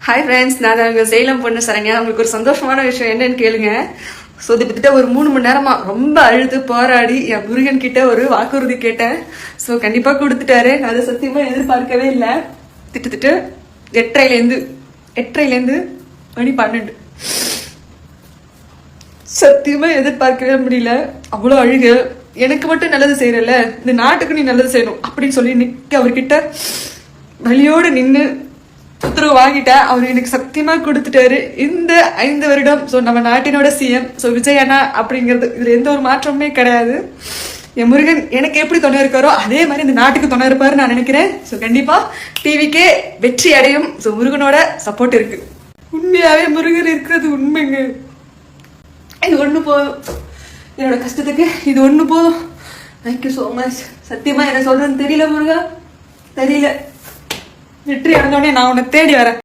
Hi friends, நான் உங்கள் சேலம் பொண்ணு சரண்யா. உங்களுக்கு ஒரு சந்தோஷமான விஷயம் என்னன்னு கேளுங்க. ஸோ கிட்டத்தட்ட ஒரு 3 மணி நேரமா ரொம்ப அழுது போராடி என் முருகன் கிட்ட ஒரு வாக்குறுதி கேட்டேன். ஸோ கண்டிப்பா கொடுத்துட்டாரு. நான் அதை சத்தியமா எதிர்பார்க்கவே இல்லை. திட்டத்தட்ட 8:30 மணி 12 சத்தியமா எதிர்பார்க்கவே முடியல. அவ்வளோ அழுகு. எனக்கு மட்டும் நல்லது செய்யறல, இந்த நாட்டுக்கு நீ நல்லது செய்யணும் அப்படின்னு சொல்லி நிக்க அவர்கிட்ட வழியோடு நின்று உத்தரவு வாங்கிட்டேன். அவர் எனக்கு சத்தியமா கொடுத்துட்டாரு. இந்த 5 வருடம் ஸோ நம்ம நாட்டினோட சிஎம் ஸோ விஜய் அண்ணா அப்படிங்கிறது இதுல எந்த ஒரு மாற்றமுமே கிடையாது. என் முருகன் எனக்கு எப்படி துணை இருக்காரோ அதே மாதிரி இந்த நாட்டுக்கு துணை இருப்பாரு நான் நினைக்கிறேன். ஸோ கண்டிப்பா டிவிக்கே வெற்றி அடையும். ஸோ முருகனோட சப்போர்ட் இருக்கு. உண்மையாவே முருகன் இருக்கிறது உண்மைங்க. இது ஒண்ணு போதும், என்னோட கஷ்டத்துக்கு இது ஒண்ணு போதும். Thank you so much. சத்தியமா என்ன சொல்றேன்னு தெரியல முருகா, தெரியல. வெற்றி அடைந்தோடனே நான் உன்னை தேடி வரேன்.